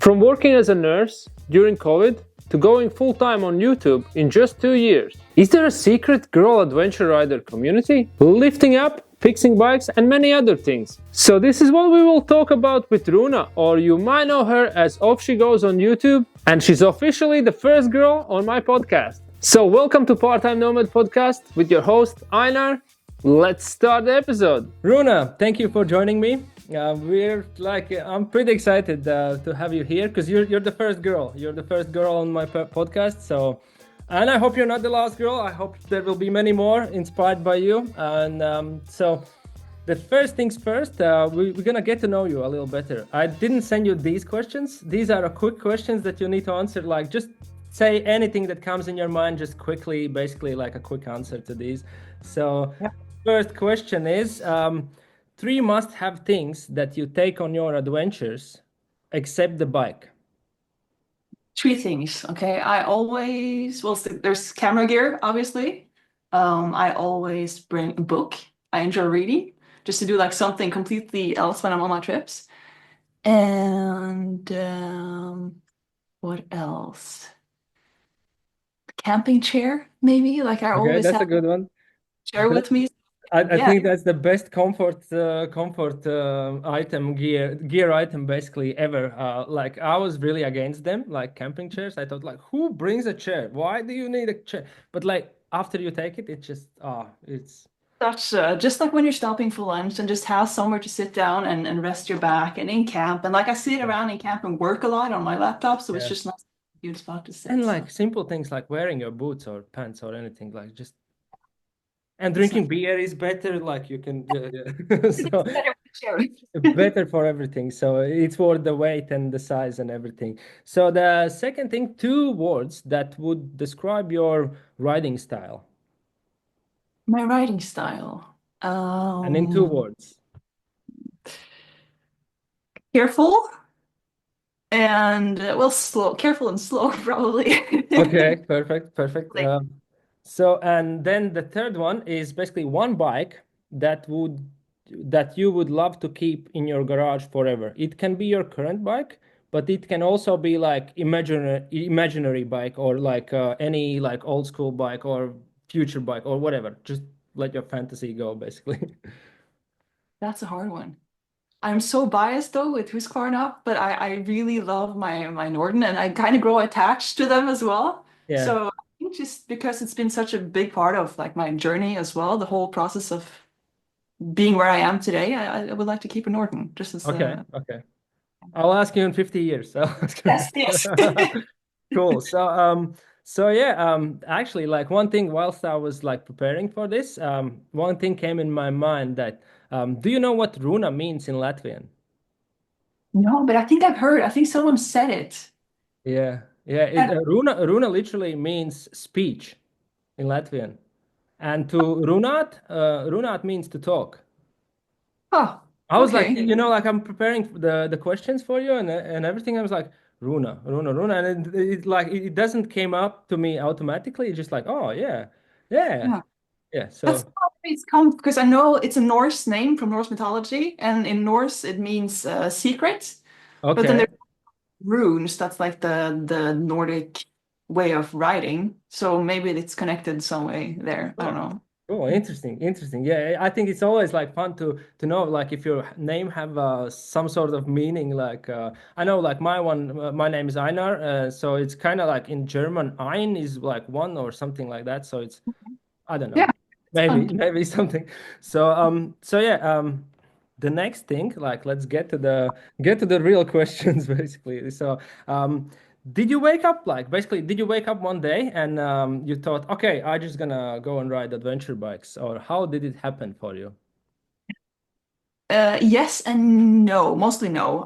From working as a nurse during COVID to going full-time on YouTube in just 2 years. Is there a secret girl adventure rider community? Lifting up, fixing bikes and many other things. So this is what we will talk about with Runa, or you might know her as Off She Goes on YouTube, and she's officially the first girl on my podcast. So welcome to Part-Time Nomad Podcast with your host Einar. Let's start the episode. Runa, thank you for joining me. I'm pretty excited to have you here because you're the first girl. You're the first girl on my podcast. So, and I hope you're not the last girl. I hope there will be many more inspired by you. And so, the first things first, we're gonna get to know you a little better. I didn't send you these questions. These are quick questions that you need to answer. Like just say anything that comes in your mind, just quickly, basically like a quick answer to these. So, First question is. 3 must-have things that you take on your adventures, except the bike. 3 things. Okay, there's camera gear, obviously. I always bring a book. I enjoy reading, just to do like something completely else when I'm on my trips. And what else? Camping chair, maybe. Like I always That's have a good one. chair with me. I think that's the best comfort item gear item basically ever. Like I was really against them, like camping chairs. I thought like, who brings a chair? Why do you need a chair? But like after you take it, it's Such just like when you're stopping for lunch and just have somewhere to sit down and rest your back, and in camp, and like I sit around in camp and work a lot on my laptop, so it's just not a good spot to sit. And like simple things like wearing your boots or pants or anything, like just. And drinking beer is better, like you can, so better for everything. So it's worth the weight and the size and everything. So the second thing, 2 words that would describe your riding style. My riding style. And in 2 words. Careful and slow. Careful and slow, probably. Okay, perfect. So and then the third one is basically one bike that you would love to keep in your garage forever. It can be your current bike, but it can also be like imaginary bike, or like any like old school bike or future bike or whatever. Just let your fantasy go, basically. That's a hard one. I'm so biased though with Husqvarna, but I really love my Norden, and I kind of grow attached to them as well. Yeah. So I think just because it's been such a big part of like my journey as well, the whole process of being where I am today, I would like to keep a Norden just as Okay. I'll ask you in 50 years. So yes. Cool. Actually, like one thing whilst I was like preparing for this, one thing came in my mind that, do you know what Runa means in Latvian? No, but I think I've heard. I think someone said it. Yeah. Runa literally means speech in Latvian. And to runāt means to talk. Oh, I was like, okay. like I'm preparing the questions for you and everything. I was like, Runa, and it doesn't came up to me automatically. It's just like, oh yeah. Yeah. So That's how it's come, because I know it's a Norse name from Norse mythology, and in Norse it means secret. But then okay. there's runes. That's like the Nordic way of writing. So maybe it's connected some way there. I don't know. Oh, interesting. Yeah, I think it's always like fun to know like if your name have some sort of meaning. Like I know like my name is Einar, so it's kind of like in German, Ein is like one or something like that. So it's I don't know, Yeah, it's fun. maybe something. The next thing, like let's get to the real questions basically. So did you wake up one day and you thought, okay, I just gonna go and ride adventure bikes, or how did it happen for you? Yes and no, mostly no.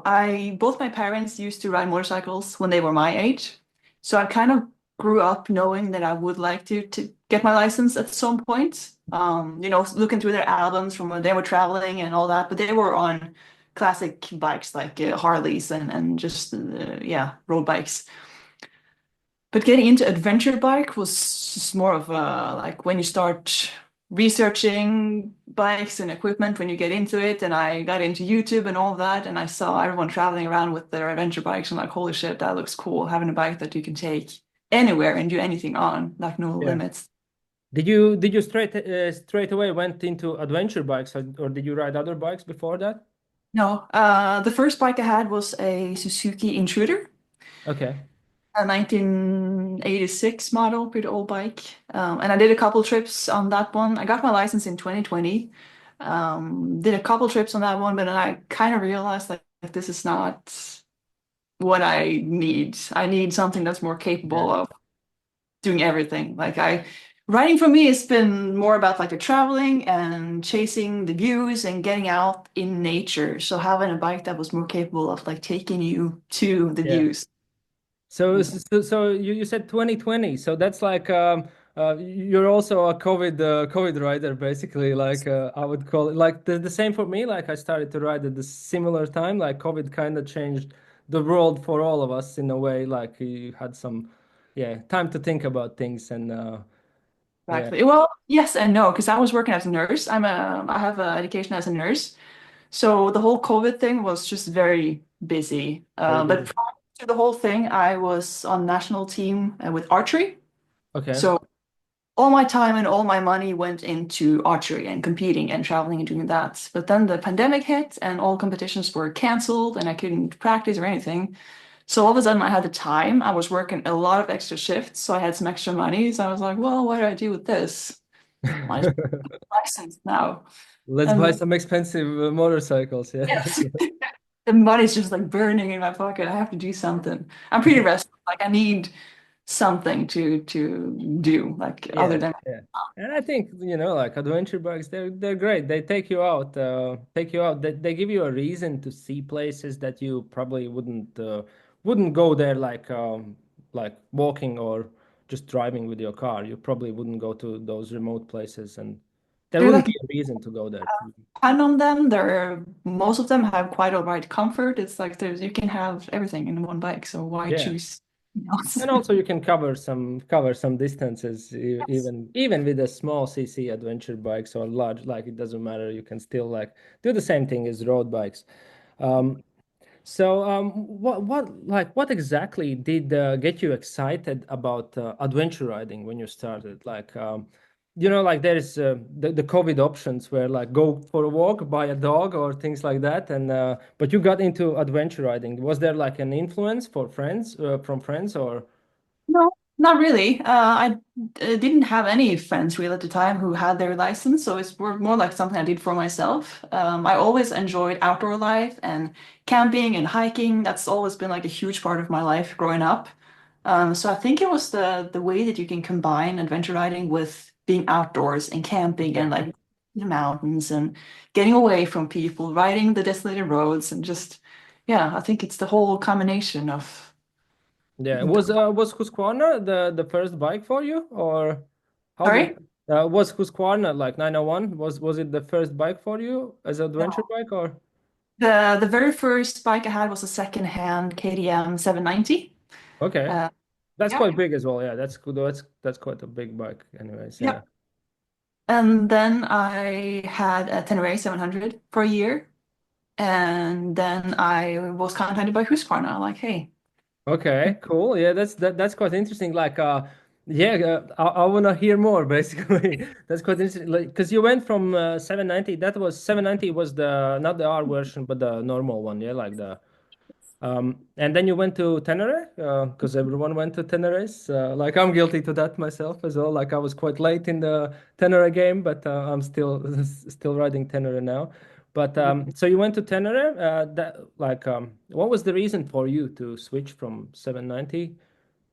Both my parents used to ride motorcycles when they were my age, so I kind of grew up knowing that I would like to get my license at some point. Looking through their albums from when they were traveling and all that, but they were on classic bikes like Harleys and just road bikes. But getting into adventure bike was just more of like when you start researching bikes and equipment when you get into it. And I got into YouTube and all of that. And I saw everyone traveling around with their adventure bikes. And like, holy shit, that looks cool. Having a bike that you can take anywhere and do anything on, like no Yeah. limits. Did you straight away went into adventure bikes, or did you ride other bikes before that? No, the first bike I had was a Suzuki Intruder, Okay. a 1986 model, pretty old bike. And I did a couple trips on that one. I got my license in 2020. Did a couple trips on that one, but then I kind of realized like this is not what I need. I need something that's more capable Yeah. of doing everything. Riding for me has been more about like the traveling and chasing the views and getting out in nature. So having a bike that was more capable of like taking you to the Yeah. views. So you said 2020. So that's like you're also a COVID rider basically. Like I would call it like the same for me. Like I started to ride at the similar time. Like COVID kind of changed the world for all of us in a way. Like you had some time to think about things and yeah, Exactly. Well, yes and no, because I was working as a nurse. I have a education as a nurse. So the whole COVID thing was just very busy. very But busy. prior to the whole thing, I was on national team with archery. Okay. So all my time and all my money went into archery and competing and traveling and doing that. But then the pandemic hit and all competitions were canceled and I couldn't practice or anything. So all of a sudden I had the time. I was working a lot of extra shifts, so I had some extra money. So I was like, well, what do I do with this? My license now. Let's buy And some expensive motorcycles. Yeah. yes, the money's just like burning in my pocket. I have to do something. I'm pretty restless. Like I need something to do, like other Yeah, than yeah. And I think, like adventure bikes, they're great. They take you out. They give you a reason to see places that you probably wouldn't go there like walking or just driving with your car. You probably wouldn't go to those remote places and there they're wouldn't like be a reason to go there. pan on them. They're most of them have quite all right comfort. It's like there's you can have everything in one bike, so why Yeah. choose something else? And also you can cover some distances Yes. even with a small CC adventure bikes or large, like it doesn't matter. You can still like do the same thing as road bikes. Um, what exactly did get you excited about adventure riding when you started? Like like there is the COVID options where like go for a walk, buy a dog or things like that, and but you got into adventure riding. Was there like an influence for friends from friends or? No, not really. I didn't have any friends really at the time who had their license, so it's more like something I did for myself. I always enjoyed outdoor life and camping and hiking. That's always been like a huge part of my life growing up. So I think it was the way that you can combine adventure riding with being outdoors and camping Yeah. and like the mountains and getting away from people, riding the desolated roads and just yeah, I think it's the whole combination of. Yeah, was Husqvarna the first bike for you, or how did Sorry? was Husqvarna like 901? Was it the first bike for you as an adventure No. bike, or? The very first bike I had was a second-hand KTM 790. Okay, Uh, that's yeah, quite big as well. Yeah, that's good. That's quite a big bike, anyways. Yeah. yep. And then I had a Tenere 700 for a year, and then I was contacted by Husqvarna. Like, hey, Okay, cool. Yeah, that's quite interesting. Like, yeah, I want to hear more. Basically, that's quite interesting. Like, because you went from 790. That was 790 was the not the R version, but the normal one. Yeah, like the. And then you went to Tenere, because everyone went to Teneres. Like I'm guilty to that myself as well. Like I was quite late in the Tenere game, but I'm still riding Tenere now. But so you went to Tenere. What was the reason for you to switch from 790?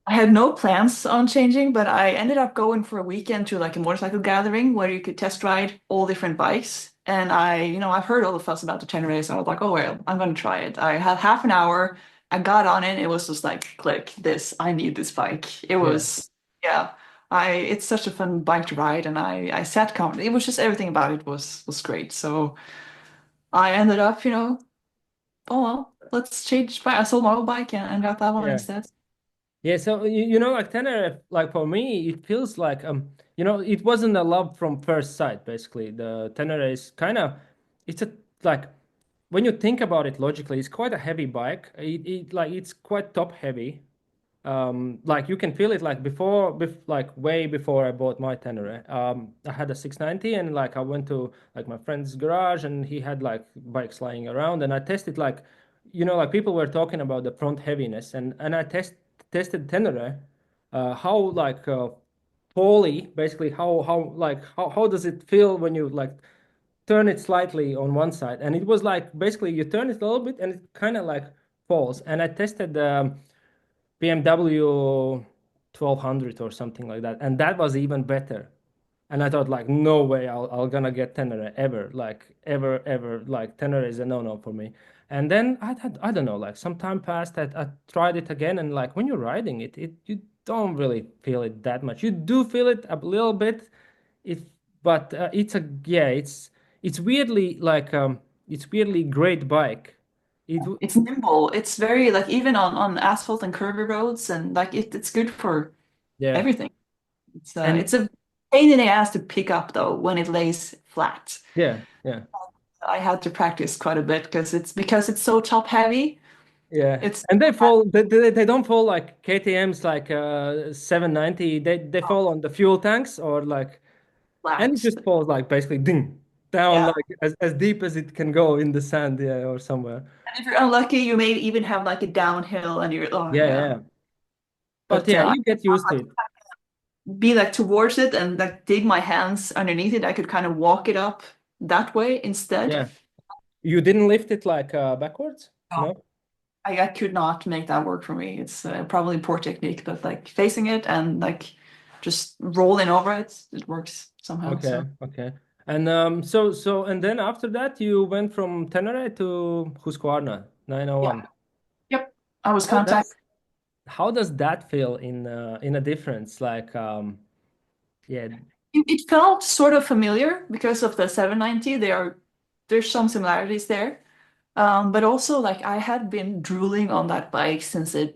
I had no plans on changing, but I ended up going for a weekend to like a motorcycle gathering where you could test ride all different bikes. And I've heard all the fuss about the Tenere, so I was like, oh well, I'm gonna try it. I had half an hour. I got on it. It was just like, click this. I need this bike. It Yeah, was, yeah. It's such a fun bike to ride, and I sat comfortably. It was just everything about it was great. So I ended up, oh well, let's change. I sold my old bike and got that one yeah. instead. Yeah, so you know, like Tenerife, like for me, it feels like it wasn't a love from first sight. Basically, the Tenerife is kind of, it's a like when you think about it logically, it's quite a heavy bike. It like it's quite top heavy. Like you can feel it like like way before I bought my Tenere. I had a 690 and like I went to like my friend's garage and he had like bikes lying around and I tested like like people were talking about the front heaviness and I tested Tenere, how like poly basically how does it feel when you like turn it slightly on one side and it was like basically you turn it a little bit and it kind of like falls and I tested BMW 1200 or something like that, and that was even better. And I thought like, no way, I'll gonna get Tenere ever, like ever, like Tenere is a no-no for me. And then I don't know, like some time passed, I tried it again, and like when you're riding it you don't really feel it that much. You do feel it a little bit, if but it's weirdly like it's weirdly great bike. It It's nimble. It's very like even on asphalt and curvy roads, and like it's good for yeah, everything. and It's a pain in the ass to pick up though when it lays flat. yeah. I had to practice quite a bit because it's so top heavy. Yeah, It's and they fall. They don't fall like KTM's like 790. They fall on the fuel tanks or like, and it flat. just falls like basically ding down Yeah. like as deep as it can go in the sand, yeah, or somewhere. And if you're unlucky, you may even have like a downhill and you're oh Yeah, yeah. yeah. But But yeah, you get used to it. be like towards it and like dig my hands underneath it. I could kind of walk it up that way instead. Yeah, you didn't lift it like backwards, No. no? I could not make that work for me. It's probably poor technique, but like facing it and like just rolling over it, it works somehow. Okay, So okay. And and then after that you went from Tenere to Husqvarna yeah, 901. yep. I was How contacted. how does that feel in a difference? Like yeah, It felt sort of familiar because of the 790. There's some similarities there. But also like I had been drooling on that bike since they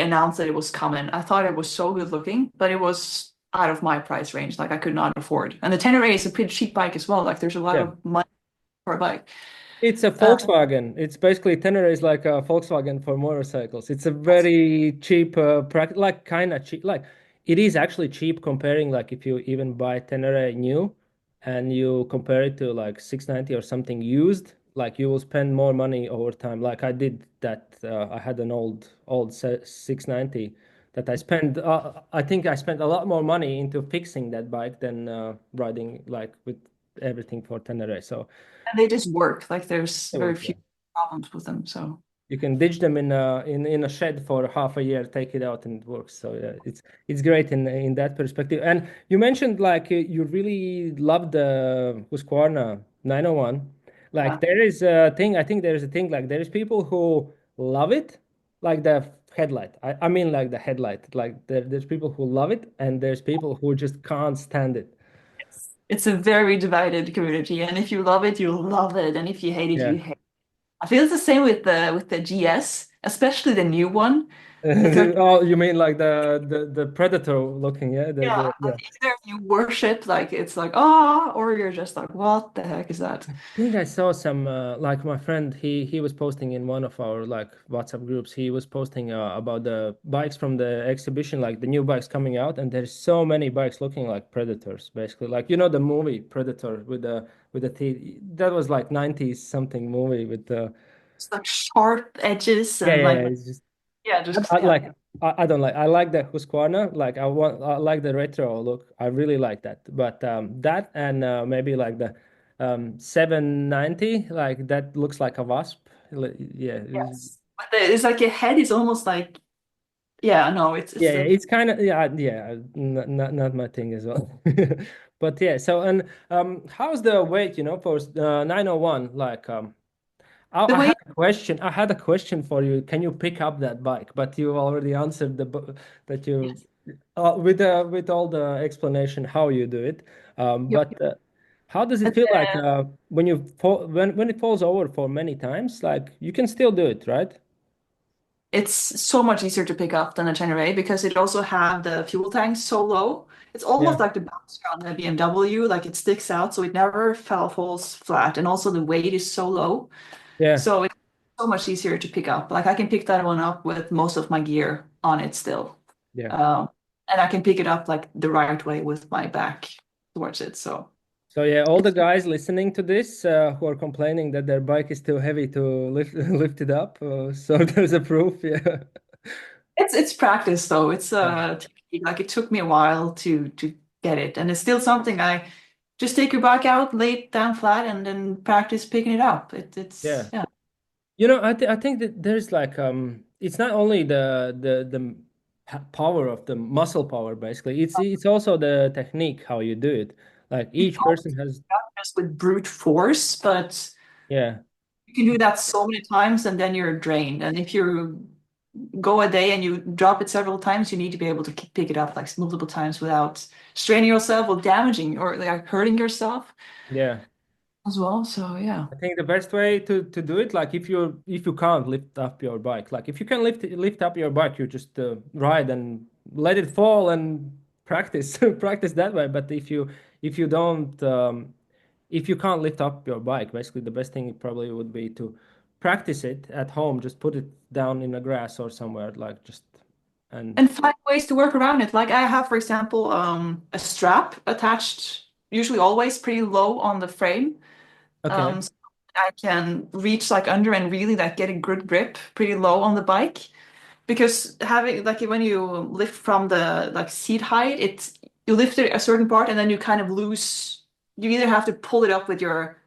announced that it was coming. I thought it was so good looking, but it was out of my price range. Like I could not afford. And the Tenere is a pretty cheap bike as well. Like there's a lot yeah. of money for a bike. It's a Uh, Volkswagen. It's basically Tenere is like a Volkswagen for motorcycles. It's a yes. very cheap, like kind of cheap. Like it is actually cheap comparing like if you even buy Tenere new and you compare it to like 690 or something used, like you will spend more money over time. Like I did that. I had an old 690 that I spent. I think I spent a lot more money into fixing that bike than riding like with everything for Tenere. So. And they just work. Like there's It very works, few yeah. problems with them. So You can ditch them in a shed for half a year, take it out, and it works. So yeah, it's great in that perspective. And you mentioned like you really love the Husqvarna 901. yeah. Like there is a thing, I think there is a thing like there is people who love it, like the headlight. I mean like the headlight. Like there's people who love it, and there's people who just can't stand it. It's a very divided community. And if you love it, you love it. And if you hate it, you Yeah. hate it. I feel it's the same with the GS, especially the new one. The 30. Oh, you mean like the predator looking, yeah? Yeah, Yeah. like either you worship, like it's like, ah, or you're just like, what the heck is that? Think I saw some like my friend he was posting in one of our like WhatsApp groups. He was posting about the bikes from the exhibition, like the new bikes coming out, and there's so many bikes looking like Predators, basically. Like the movie Predator with the teeth. That was like 90s something movie with the It's like sharp edges yeah and yeah, yeah. like, It's just yeah, just, yeah. like I don't like I like the Husqvarna. Like I like the retro look. I really like that. But that and maybe like the 790, like that looks like a wasp. Yeah, Yes. But it's like your head is almost like, yeah, no, yeah, it's yeah. a It's kind of yeah. Not my thing as well. But yeah. So and how's the weight? For 901? Like the I way had a question. I had a question for you. Can you pick up that bike? But you already answered that you yes. with all the explanation how you do it. Yep. But how does it But feel like when you fall when it falls over for many times? Like you can still do it, right? it's so much easier to pick up than a Tenere because it also have the fuel tanks so low. It's almost Yeah, like the bouncer on the BMW, like it sticks out, so it never falls flat. And also the weight is so low, yeah, so it's so much easier to pick up. Like I can pick that one up with most of my gear on it still. yeah. Um, and I can pick it up like the right way with my back towards it. So So yeah, all the it's guys listening to this who are complaining that their bike is too heavy to lift lift it up, so there's a proof. Yeah, it's practice though. It's yeah, technique. Like it took me a while to get it, and it's still something I just take your bike out, lay it down flat, and then practice picking it up. It's yeah. yeah. I think that there's like it's not only the power of the muscle power basically. It's also the technique how you do it. Like You each can't person has do that just with brute force, but yeah. you can do that so many times, and then you're drained. And if you go a day and you drop it several times, you need to be able to pick it up like multiple times without straining yourself or damaging or like hurting yourself Yeah. as well. So yeah. I think the best way to do it, like if you can't lift up your bike, like if you can lift up your bike, you just ride and let it fall and practice practice that way. But if you don't if you can't lift up your bike, basically the best thing probably would be to practice it at home. Just put it down in the grass or somewhere, like just and And find ways to work around it. Like I have, for example, a strap attached, usually always pretty low on the frame. okay, So I can reach like under and really like get a good grip pretty low on the bike. Because having like when you lift from the like seat height, it's you lift it a certain part and then you kind of lose. You either have to pull it up with your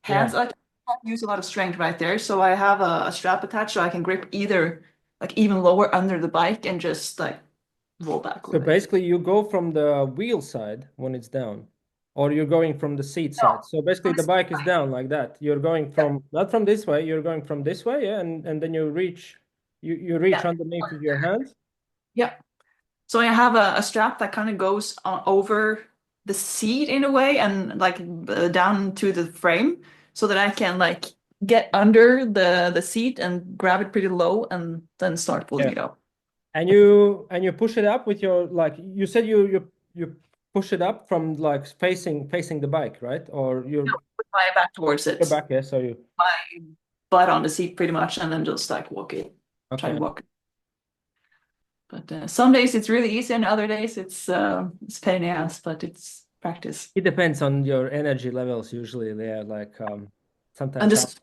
hands. yeah. Like I have to use a lot of strength right there. So I have a strap attached so I can grip either like even lower under the bike and just like roll back So with it. basically, you go from the wheel side when it's down, or you're going from the seat No, side. So basically, the bike is down like that. You're going yeah, from not from this way. You're going from this way, yeah, and then you reach yeah, underneath with your hands. yeah. So I have a strap that kind of goes over the seat in a way and like down to the frame so that I can like get under the seat and grab it pretty low and then start pulling Yeah, it up. and you push it up with your like you said you push it up from like facing the bike, right? Or You know, with my back towards you're it, back, yeah. So you my butt on the seat pretty much, and then just like walk it, try to okay. walk it. But some days it's really easy, and other days it's pain in the ass, but it's practice. It depends on your energy levels. Usually, they're like And sometimes I just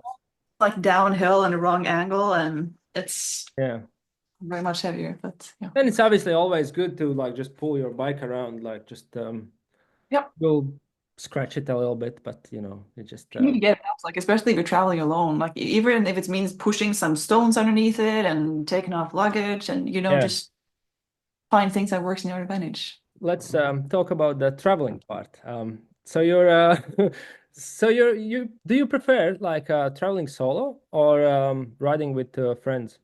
like downhill and a wrong angle, and it's yeah. very much heavier. But yeah, Then it's obviously always good to like just pull your bike around, like just yep. you'll scratch it a little bit, but it just You need to get it out, like especially if you're traveling alone. Like even if it means pushing some stones underneath it and taking off luggage, and yeah. just find things that works in your advantage. Let's talk about the traveling part. So you're so you do you prefer like traveling solo or riding with friends?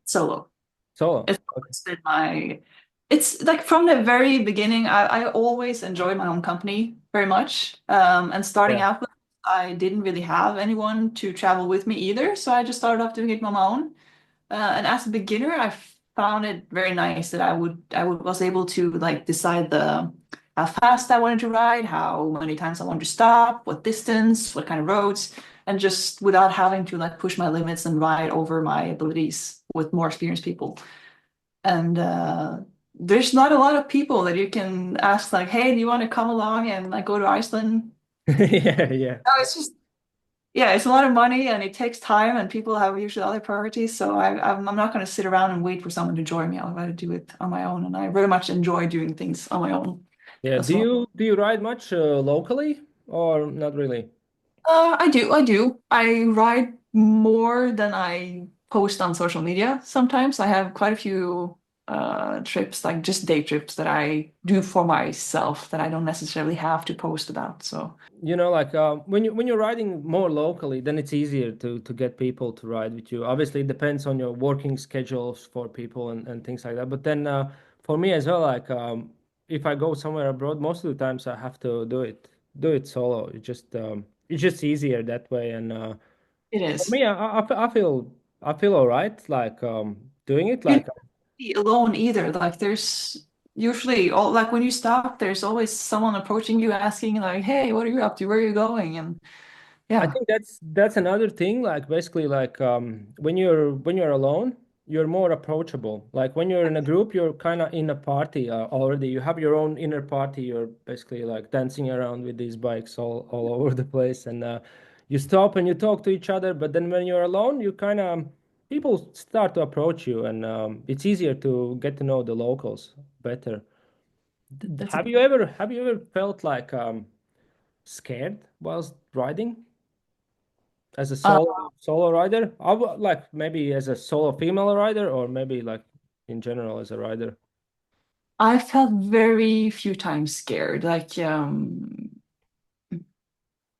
Solo. Solo. It's Okay. always been my, it's like from the very beginning, I always enjoy my own company very much. And starting Yeah. out with, I didn't really have anyone to travel with me either. So I just started off doing it on my own. And as a beginner, I found it very nice that I was able to like decide the how fast I wanted to ride, how many times I wanted to stop, what distance, what kind of roads, and just without having to like push my limits and ride over my abilities with more experienced people. And there's not a lot of people that you can ask like, "Hey, do you want to come along and like go to Iceland?" Yeah, yeah. No, it's just yeah, it's a lot of money and it takes time, and people have usually other priorities. So I'm not going to sit around and wait for someone to join me. I'll try to do it on my own, and I very much enjoy doing things on my own Yeah. as well. Do you ride much locally or not really? I do. I ride more than I post on social media sometimes. I have quite a few trips, like just day trips that I do for myself that I don't necessarily have to post about. So Like when you're riding more locally, then it's easier to get people to ride with you. Obviously, it depends on your working schedules for people and things like that. But then for me as well, like if I go somewhere abroad, most of the times I have to do it solo. It's just easier that way. And it for is. me, I feel. I feel all right, like doing it. You're Like not really alone either. Like there's usually all like when you stop, there's always someone approaching you asking like, "Hey, what are you up to? Where are you going?" And I yeah, think that's another thing. Like basically, like when you're alone, you're more approachable. Like when you're in a group, you're kind of in a party already. You have your own inner party. You're basically like dancing around with these bikes all over the place, and you stop and you talk to each other. But then when you're alone, you kind of people start to approach you, and it's easier to get to know the locals better. that's a Have you ever felt like scared whilst riding? As a uh, solo rider? I would like maybe as a solo female rider or maybe like in general as a rider. I felt very few times scared. Like trying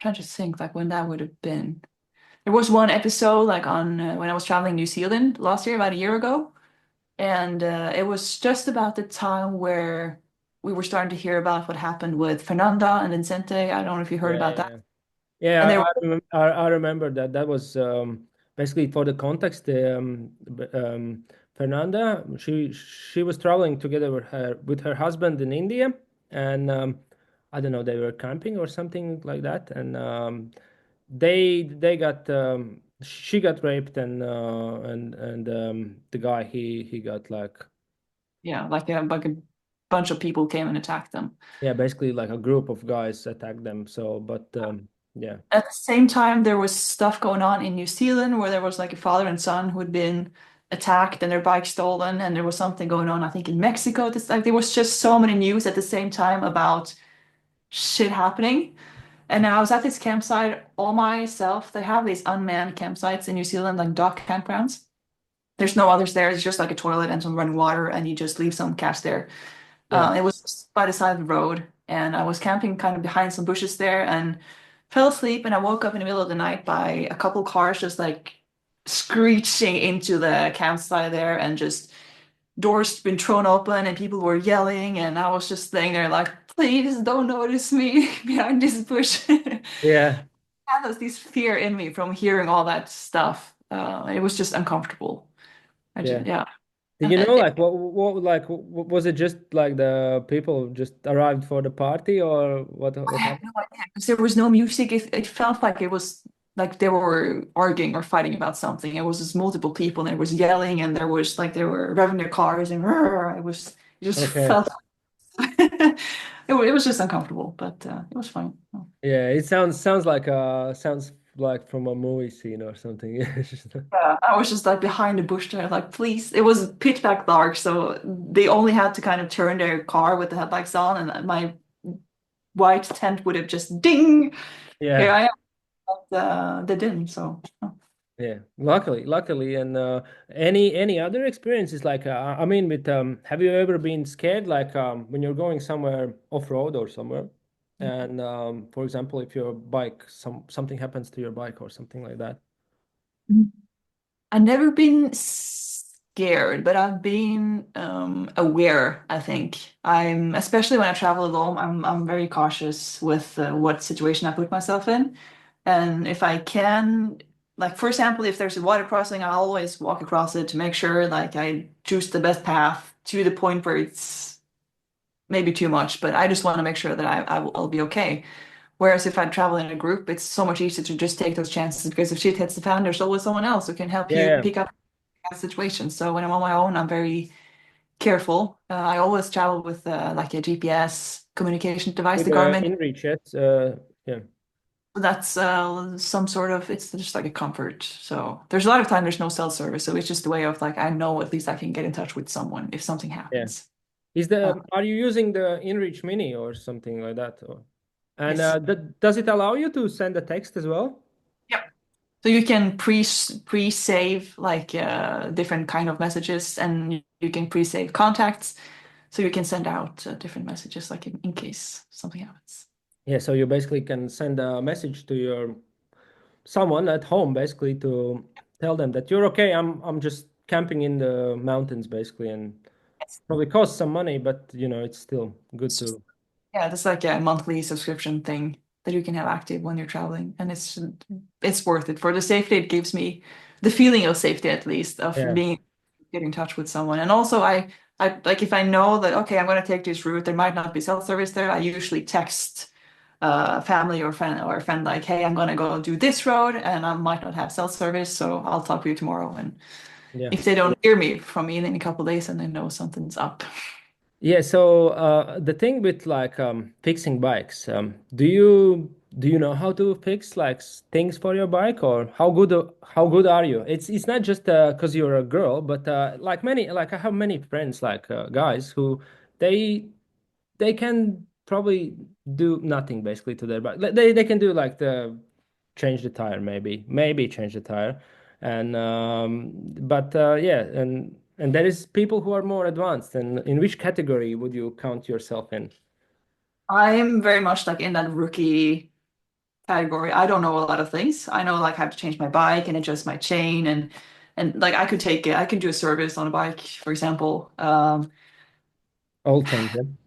to think like when that would have been. There was one episode like on when I was traveling New Zealand last year, about a year ago, and it was just about the time where we were starting to hear about what happened with Fernanda and Vincente. I don't know if you heard Yeah, about that. yeah. And Yeah, they were, I remember that. That was basically for the context. Fernanda, she was traveling together with her husband in India, and I don't know, they were camping or something like that, and they got she got raped, and the guy he got like yeah, like a bunch of people came and attacked them. yeah, basically like a group of guys attacked them. So, but yeah, At the same time, there was stuff going on in New Zealand where there was like a father and son who had been attacked and their bike stolen, and there was something going on, I think, in Mexico. This like there was just so many news at the same time about shit happening. And I was at this campsite all myself. They have these unmanned campsites in New Zealand, like dock campgrounds. There's no others there. It's just like a toilet and some running water, and you just leave some cash there. yeah, It was by the side of the road, and I was camping kind of behind some bushes there and fell asleep. And I woke up in the middle of the night by a couple cars just like screeching into the campsite there, and just doors been thrown open, and people were yelling. And I was just laying there like, please don't notice me behind this bush. yeah, Had this fear in me from hearing all that stuff. It was just uncomfortable. I just, yeah. yeah. Did And you know like was it just like the people just arrived for the party or what I have happened? no idea because there was no music. It felt like it was like they were arguing or fighting about something. It was just multiple people, and there was yelling, and there was like they were revving their cars, and it just Okay. felt it was just uncomfortable, but it was fine. Yeah, it sounds like from a movie scene or something. It's just- Yeah, I was just like behind the bush there, like please. It was pitch black dark, so they only had to kind of turn their car with the headlights on, and my white tent would have just ding. Here Yeah. I am. But, they didn't, so. Yeah, luckily, and any other experiences like I mean, with have you ever been scared like when you're going somewhere off road or somewhere, and for example, if your bike something happens to your bike or something like that? I've never been scared, but I've been aware, I think. I'm especially when I travel alone, I'm very cautious with what situation I put myself in. And if I can, like for example, if there's a water crossing, I always walk across it to make sure like I choose the best path to the point where it's maybe too much, but I just want to make sure that I'll be okay. Whereas if I travel in a group, it's so much easier to just take those chances because if shit hits the fan, there's always someone else who can help you Yeah, pick up that situation. So when I'm on my own, I'm very careful. I always travel with like a GPS communication device, with the Garmin. InReach, yes, yeah, That's some sort of, it's just like a comfort. So there's a lot of time there's no cell service. So it's just a way of like, I know at least I can get in touch with someone if something yeah. happens. Uh, Are you using the InReach Mini or something like that? Or, and yes. does it allow you to send a text as well? Yep. So you can pre-save like different kind of messages, and you can pre-save contacts. So you can send out different messages like in case something happens. Yeah, so you basically can send a message to your someone at home basically to tell them that you're okay. I'm just camping in the mountains basically, and Yes. probably costs some money, but it's still good It's just to. yeah, it's like a monthly subscription thing that you can have active when you're traveling, and it's worth it for the safety it gives me. the feeling of safety at least of Yeah. being get in touch with someone. And also I like if I know that okay, I'm gonna take this route, there might not be self-service there, I usually text family or a friend like, hey, I'm gonna go do this road and I might not have self-service, so I'll talk to you tomorrow. And Yeah. if they don't hear me from me in a couple of days, then they know something's up. Yeah, so the thing with like fixing bikes, do you know how to fix like things for your bike, or how good are you? It's not just because you're a girl, but like many like I have many friends like guys who they they can probably do nothing basically to their bike. They can do like the change the tire maybe change the tire, and but yeah, and there is people who are more advanced. And in which category would you count yourself in? I'm very much like in that rookie category. I don't know a lot of things. I know like I have to change my bike and adjust my chain and like I could take it. I can do a service on a bike, for example. Oil change them.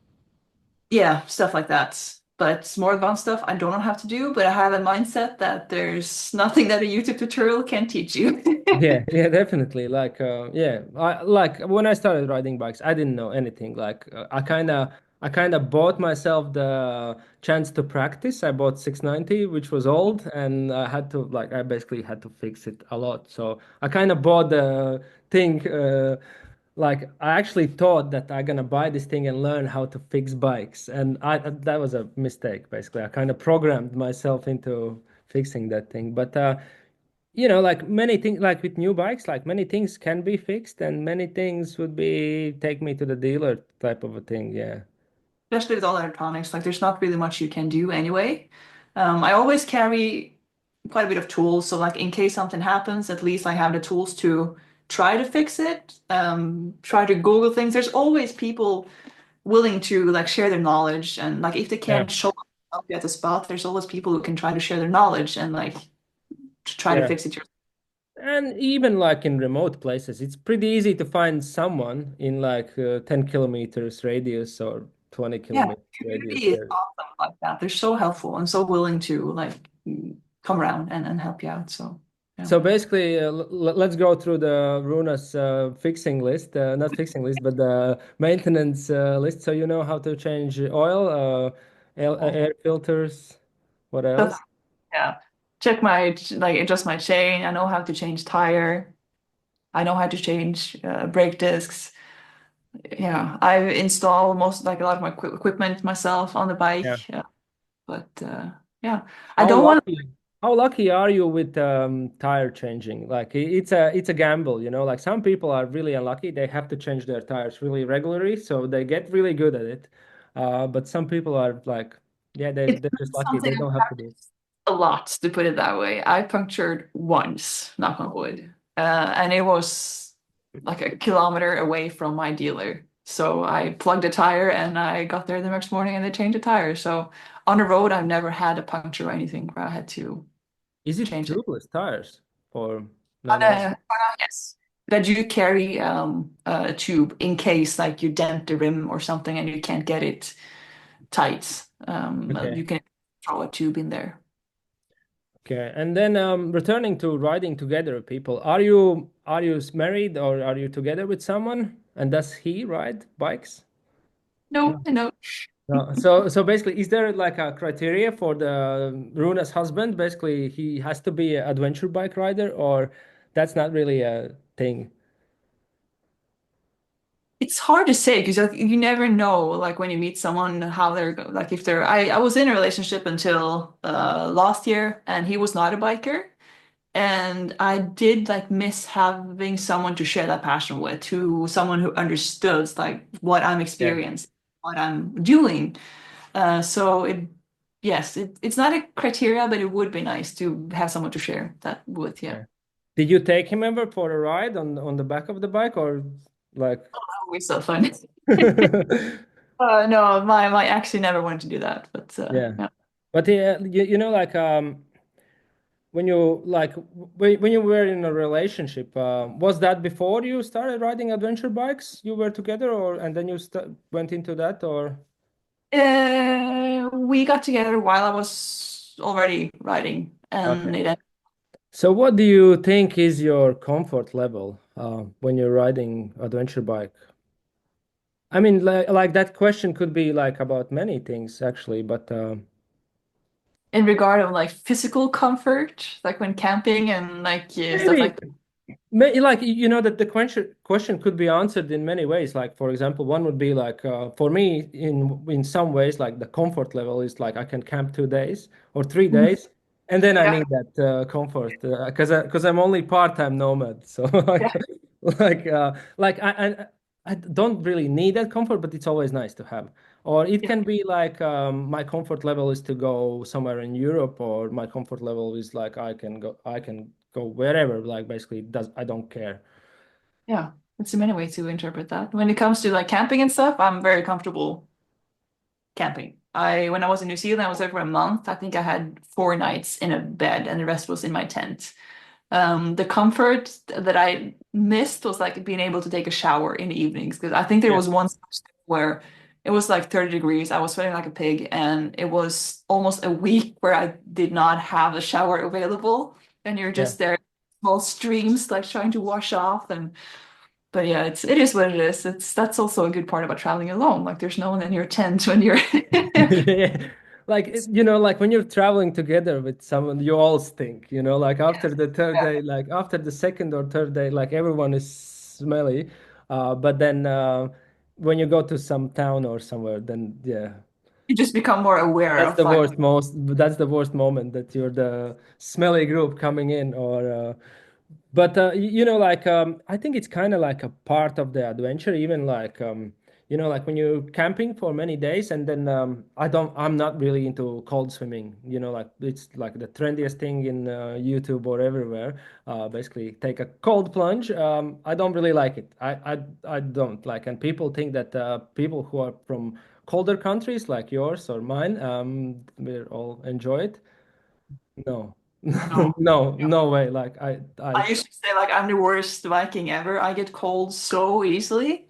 Yeah, stuff like that. But more advanced stuff I don't know how to do, but I have a mindset that there's nothing that a YouTube tutorial can teach you. Yeah, yeah, definitely. Like, yeah, I like when I started riding bikes, I didn't know anything. Like, I kind of bought myself the chance to practice. I bought 690, which was old, and I had to like, I basically had to fix it a lot. So I kind of bought the thing. Like, I actually thought that I'm gonna buy this thing and learn how to fix bikes, and I that was a mistake. Basically, I kind of programmed myself into fixing that thing, but. Like many things, like with new bikes, like many things can be fixed, and many things would be take me to the dealer type of a thing. Yeah. Especially with all electronics, like there's not really much you can do anyway. I always carry quite a bit of tools, so like in case something happens, at least I have the tools to try to fix it. Try to Google things. There's always people willing to like share their knowledge, and like if they Yeah. can't show up at the spot, there's always people who can try to share their knowledge and like to try to Yeah. fix it yourself. And even like in remote places, it's pretty easy to find someone in like 10 kilometers radius or 20 Yeah, kilometers radius community is there. awesome like that. They're so helpful and so willing to like come around and help you out. So yeah. So basically, let's go through the Runa's fixing list, not fixing list, but the maintenance list. So you know how to change oil, air filters, what Stuff, else? yeah. Check my like adjust my chain. I know how to change tire. I know how to change brake discs. Yeah, I install most like a lot of my equipment myself on the bike. Yeah. But yeah, I How don't want lucky, how lucky are you with tire changing? Like it's a gamble, Like some people are really unlucky. They have to change their tires really regularly, so they get really good at it. But some people are like, yeah, it's they're not just lucky. something They I've don't have to do it. practiced a lot, to put it that way. I punctured once, knock on wood, and it was like a kilometer away from my dealer. So I plugged a tire and I got there the next morning and they changed the tire. So on the road, I've never had a puncture or anything where I had to Is it change it. tubeless tires for On 911? yes. That you carry a tube in case like you dent the rim or something and you can't get it tight. Okay. You can throw a tube in there. Okay. And then returning to riding together, people, are you married or are you together with someone? And does he ride bikes? No, No. I know. No. So basically, is there like a criteria for the Runa's husband? Basically, he has to be an adventure bike rider, or that's not really a thing. It's hard to say because you never know, like when you meet someone, how they're like if they're. I was in a relationship until last year, and he was not a biker, and I did like miss having someone to share that passion with, to someone who understood like what I'm Yeah. experiencing, what I'm doing. So yes, it's not a criteria, but it would be nice to have someone to share that with. Yeah, Yeah. Did you take him ever for a ride on the back of the bike, or like? always so fun. No, my ex he never wanted to do that, but Yeah. yeah. But like when you like when you were in a relationship, was that before you started riding adventure bikes? You were together, or and then you st went into that, or We got together while I was already riding, and okay, it ended. So what do you think is your comfort level when you're riding adventure bike? I mean, like that question could be like about many things actually, but In regard of like physical comfort, like when camping and like yeah, stuff maybe like that. Like you know that the question could be answered in many ways. Like for example, one would be like for me in some ways like the comfort level is like I can camp 2 days or three Mhm. days, and then I Yeah, need that comfort because I'm only part-time nomad. So like yeah, I don't really need that comfort, but it's always nice to have. Or it yeah, can be like my comfort level is to go somewhere in Europe, or my comfort level is like I can go wherever. Like basically, it does I don't care. yeah. It's many ways to interpret that. When it comes to like camping and stuff, I'm very comfortable camping. When I was in New Zealand, I was there for a month. I think I had 4 nights in a bed and the rest was in my tent. The comfort that I missed was like being able to take a shower in the evenings because I think there Yeah, was one where it was like 30 degrees. I was sweating like a pig, and it was almost a week where I did not have a shower available. And you're yeah. just there, small streams like trying to wash off. And but yeah, it is what it is. That's also a good part about traveling alone. Like there's no one in your tent when you're Yeah. Like like when you're traveling together with someone, you all stink. Like after the third Yeah. day, like after the second or third day, like everyone is smelly. But then when you go to some town or somewhere, then yeah, You just become more aware that's of the like worst most. That's the worst moment that you're the smelly group coming in, or but like I think it's kind of like a part of the adventure, even like like when you're camping for many days, and then I'm not really into cold swimming. Like it's like the trendiest thing in YouTube or everywhere. Basically, take a cold plunge. I don't really like it. I don't like, and people think that people who are from colder countries like yours or mine will all enjoy it. No, no. no way. Like I I used to say like I'm the worst Viking ever. I get cold so easily.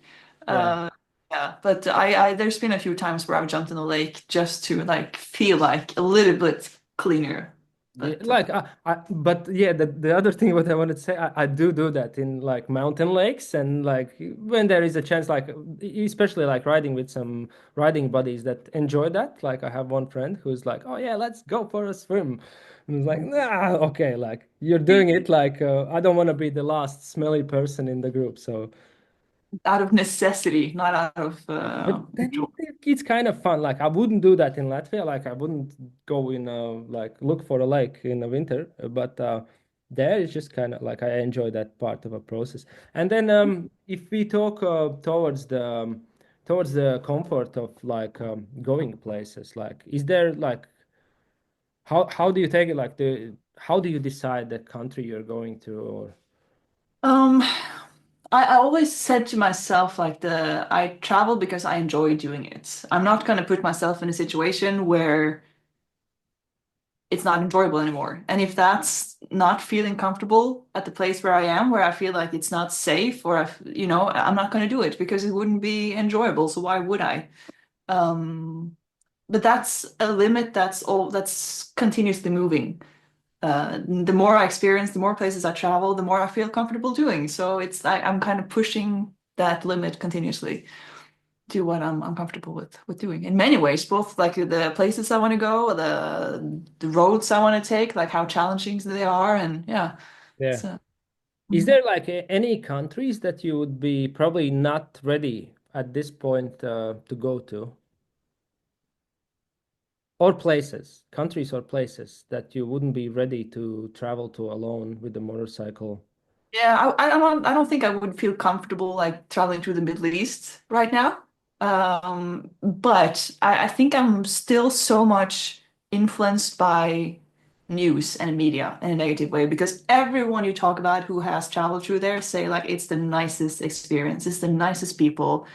yeah. Uh, yeah, but I there's been a few times where I've jumped in the lake just to like feel like a little bit cleaner. Yeah, But like but yeah, the other thing what I wanted to say, I do that in like mountain lakes, and like when there is a chance, like especially like riding with some riding buddies that enjoy that. Like I have one friend who's like, oh yeah, let's go for a swim. And it's like, nah, okay, like you're doing it, like I don't want to be the last smelly person in the group. So out of necessity, not out of but joy. then it's kind of fun. Like I wouldn't do that in Latvia. Like I wouldn't go in like look for a lake in the winter. But there it's just kind of like I enjoy that part of a process. And then if we talk towards the comfort of like going places, like is there like how do you take it? Like the how do you decide the country you're going to? Or Um, I always said to myself like I travel because I enjoy doing it. I'm not gonna put myself in a situation where it's not enjoyable anymore. And if that's not feeling comfortable at the place where I am, where I feel like it's not safe, or I'm not going to do it because it wouldn't be enjoyable. So why would I? But that's a limit that's continuously moving. The more I experience, the more places I travel, the more I feel comfortable doing. So I'm kind of pushing that limit continuously, do what I'm comfortable with doing in many ways, both like the places I want to go, the roads I want to take, like how challenging they are, and yeah. yeah. So Is there like any countries that you would be probably not ready at this point to go to? Or places, countries or places that you wouldn't be ready to travel to alone with the motorcycle? yeah, I don't think I would feel comfortable like traveling to the Middle East right now. But I think I'm still so much influenced by news and media in a negative way because everyone you talk about who has traveled through there say like it's the nicest experience, it's the nicest people,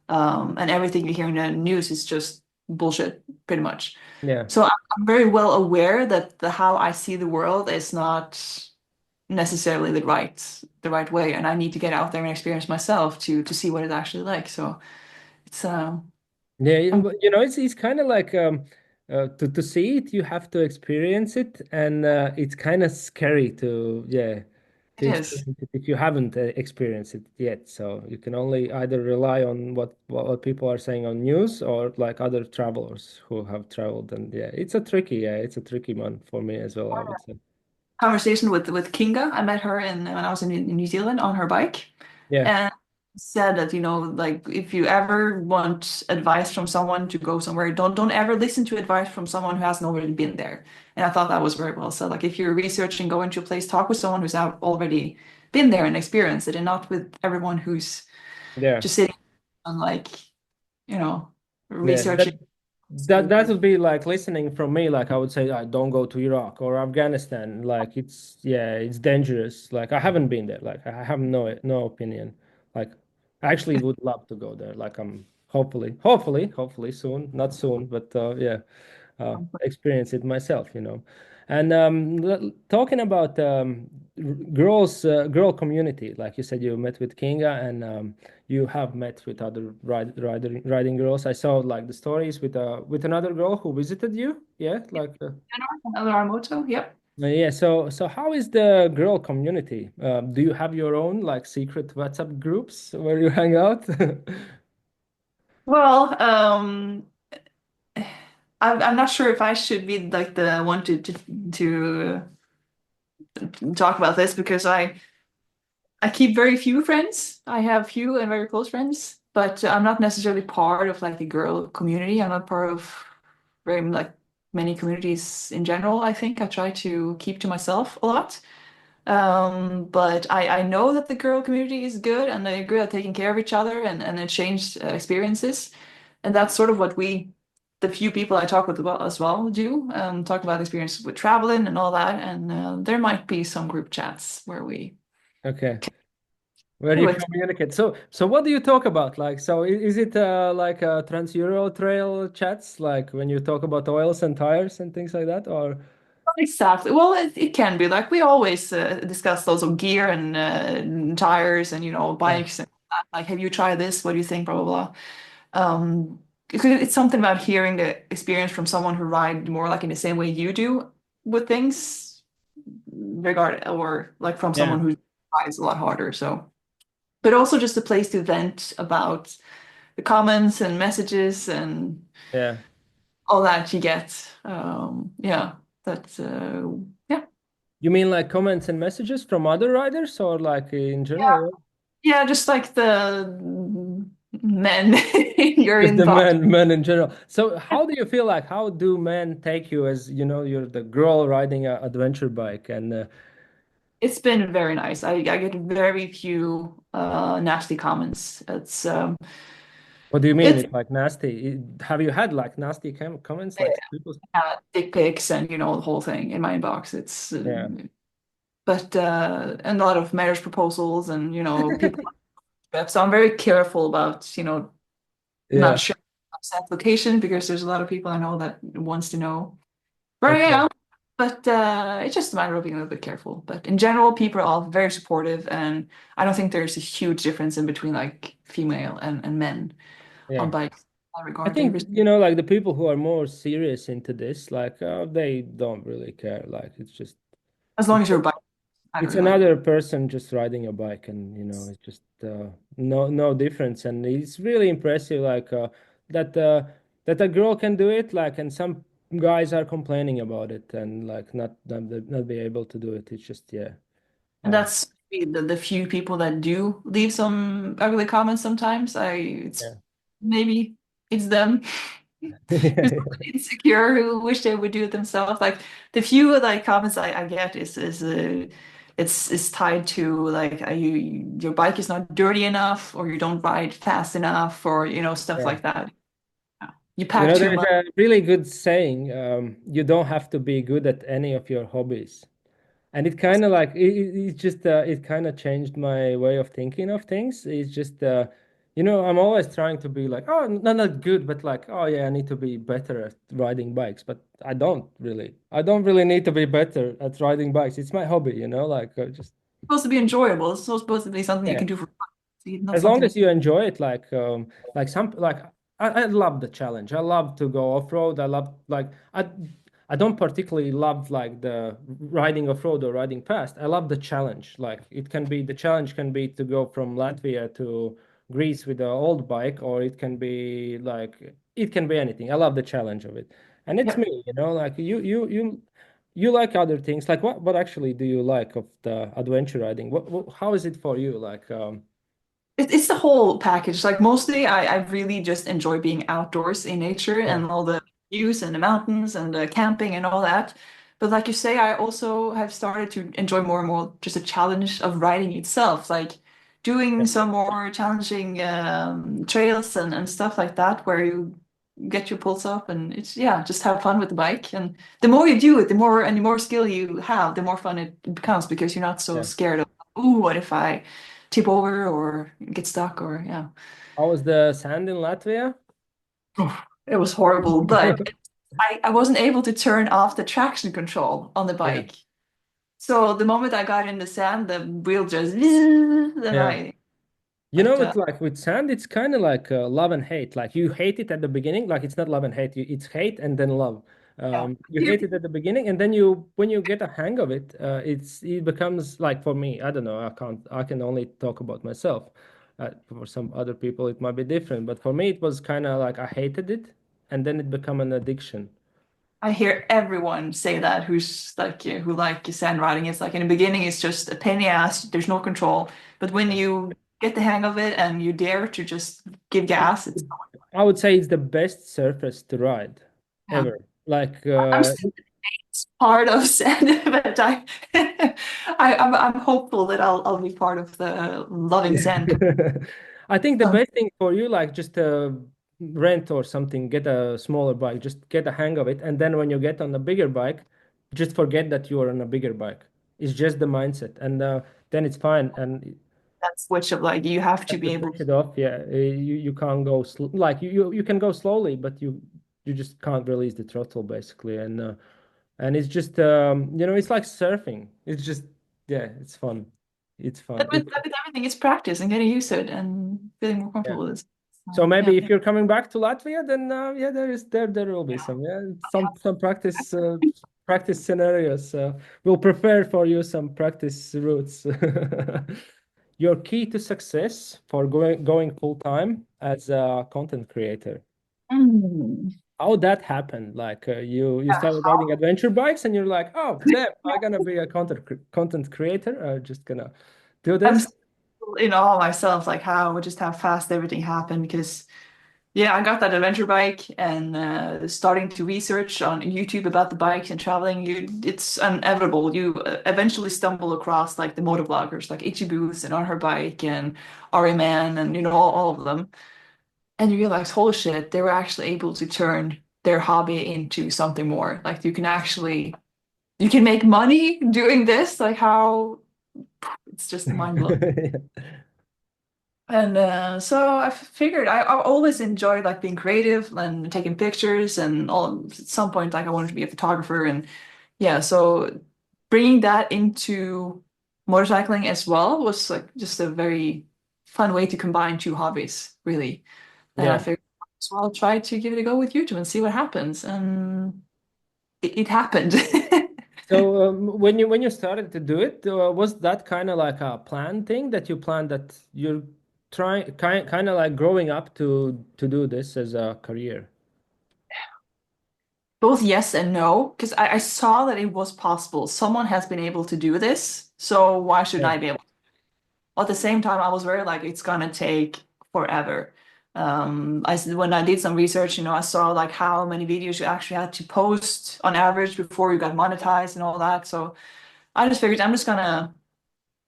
and everything you hear in the news is just bullshit, pretty much. Yeah. So I'm very well aware that how I see the world is not necessarily the right way, and I need to get out there and experience myself to see what it's actually like. So it's Yeah, I'm but, it's kind of like to see it, you have to experience it, and it's kind of scary to to It is. experience it if you haven't experienced it yet. So you can only either rely on what people are saying on news or like other travelers who have traveled. And it's a tricky one for me as well, I would say. Conversation with Kinga. I met her when I was in New Zealand on her bike, Yeah, and said that, like if you ever want advice from someone to go somewhere, don't ever listen to advice from someone who hasn't already been there. And I thought that was very well said. Like if you're researching going to a place, talk with someone who's out already been there and experienced it, and not with everyone who's yeah, just sitting and like, you know, yeah. researching. That would be like listening from me. Like I would say, I don't go to Iraq or Afghanistan. Like it's dangerous. Like I haven't been there. Like I have no opinion. Like I actually would love to go there. Like I'm hopefully soon, not soon, but experience it myself. And talking about girl community, like you said, you met with Kinga, and you have met with other riding girls. I saw like the stories with another girl who visited you. Yeah, like Another Moto. Yep. yeah. So how is the girl community? Do you have your own like secret WhatsApp groups where you hang out? Well, I'm not sure if I should be like the one to talk about this because I keep very few friends. I have few and very close friends, but I'm not necessarily part of like a girl community. I'm not part of very like many communities in general. I think I try to keep to myself a lot. But I know that the girl community is good and they're good at taking care of each other and exchange experiences. And that's sort of what the few people I talk with as well do, talk about experiences with traveling and all that. And there might be some group chats where we Okay. Where you do it. communicate. So what do you talk about? Like, so is it like Trans-Euro Trail chats, like when you talk about oils and tires and things like that, or Exactly. Well, it can be like we always discuss those of gear and tires and yeah, bikes and like, have you tried this? What do you think? Blah blah blah. Because it's something about hearing the experience from someone who ride more like in the same way you do with things, regard or like from yeah, someone who rides a lot harder. So, but also just a place to vent about the comments and messages and yeah. all that you get. Yeah, that's yeah. You mean like comments and messages from other riders, or like in general? Yeah, just like the men in your Just the inbox. men in general. So how do you feel like? How do men take you as you're the girl riding a adventure bike, and It's been very nice. I get very few nasty comments. what do you mean? It's It's like nasty. Have you had like nasty comments, like people? dick pics and the whole thing in my inbox. It's Yeah, but and a lot of marriage proposals and people. So I'm very careful about not yeah. sharing exact location because there's a lot of people I know that wants to know where I Okay. am. But it's just a matter of being a little bit careful. But in general, people are all very supportive, and I don't think there's a huge difference in between like female and men on Yeah. bikes in that I regard. They think, like the people who are more serious into this, like they don't really care. Like as long it's as you're a bike it's rider, like another person just riding a bike, and it's just no difference. And it's really impressive, like that uh, that a girl can do it, like, and some guys are complaining about it and like not be able to do it. It's just and um, that's the few people that do leave some ugly comments sometimes. It's yeah. maybe it's them who's insecure who wish they would do it themselves. Like the few like comments I get is it's tied to like your bike is not dirty enough or you don't ride fast enough or stuff Yeah. like that. You pack too There's much. a really good saying, you don't have to be good at any of your hobbies. And it kind of like it just it kind of changed my way of thinking of things. It's just I'm always trying to be like, oh, not good, but like, oh yeah, I need to be better at riding bikes. But I don't really need to be better at riding bikes. It's my hobby, like just Supposed to be enjoyable. It's supposed to be something you yeah. can do for fun. Not As long something. as you enjoy it, like some like I love the challenge. I love to go off road. I love like I don't particularly love like the riding off road or riding fast. I love the challenge. Like it can be the challenge can be to go from Latvia to Greece with an old bike, or it can be like it can be anything. I love the challenge of it, and it's Yep. me. You know, like you like other things. Like what actually do you like of the adventure riding? What how is it for you? Like It's the whole package. Like mostly I really just enjoy being outdoors in nature yeah and all the views and the mountains and the camping and all that. But like you say, I also have started to enjoy more and more just the challenge of riding itself, like doing yeah some more challenging trails and stuff like that where you get your pulse up and it's yeah, just have fun with the bike. And the more you do it, the more skill you have, the more fun it becomes because you're not so yeah. scared of, ooh, what if I tip over or get stuck or yeah. How was the sand in Latvia? Oof. It was horrible, but I wasn't able to turn off the traction control on the Yeah. bike. So the moment I got in the sand, the wheel just then Yeah. I You but know, it's like with sand, it's kind of like love and hate. Like you hate it at the beginning, like it's not love and hate. It's hate and then love. yeah. You hate it at the beginning, and then you, when you get a hang of it, it becomes like for me. I don't know. I can only talk about myself. For some other people, it might be different, but for me, it was kind of like I hated it, and then it become an addiction. I hear everyone say that who's like who like sand riding. It's like in the beginning it's just a pain in the ass, there's no control. But when you get the hang of it and you dare to just give gas, it's I would say it's the best surface to ride yeah. ever. Like I'm still part of sand, but I'm hopeful that I'll be part of the loving sand. I think the Um, best thing for you, like just rent or something, get a smaller bike, just get a hang of it, and then when you get on a bigger bike, just forget that you are on a bigger bike. It's just the mindset, and then it's fine. And you that switch of like you have to have be to able switch to. it off. Yeah, you can't go like you can go slowly, but you just can't release the throttle basically, and it's just it's like surfing. It's just yeah, it's fun. It's fun. But with everything, it's practice and getting used to it and feeling more Yeah. comfortable with it. So So, yeah. maybe if you're coming back to Latvia, then yeah, there will be some some practice scenarios. We'll prepare for you some practice routes. Your key to success for going full time as a content creator. Mm. How that happened? Like you Yeah, started riding adventure bikes and you're like, oh, damn, I'm gonna be a content creator. I'm just gonna do I'm this. still in awe myself, like just how fast everything happened. Because yeah, I got that adventure bike and starting to research on YouTube about the bikes and traveling. It's inevitable. You eventually stumble across like the motor bloggers, like Itchy Boots and On Her Bike and RMN and all of them. And you realize, holy shit, they were actually able to turn their hobby into something more. Like you can make money doing this. Like how it's just mind blowing. And so I figured I always enjoyed like being creative and taking pictures and all at some point like I wanted to be a photographer and yeah, so bringing that into motorcycling as well was like just a very fun way to combine two hobbies, really. And I Yeah. figured, so I'll try to give it a go with YouTube and see what happens. And it happened. So when you started to do it, was that kind of like a planned thing that you planned that you're trying kind of like growing up to do this as a career? Both yes and no, because I saw that it was possible. Someone has been able to do this, so why shouldn't Yeah. I be able? At the same time, I was very like, it's gonna take forever. When I did some research, I saw like how many videos you actually had to post on average before you got monetized and all that. So I just figured I'm just gonna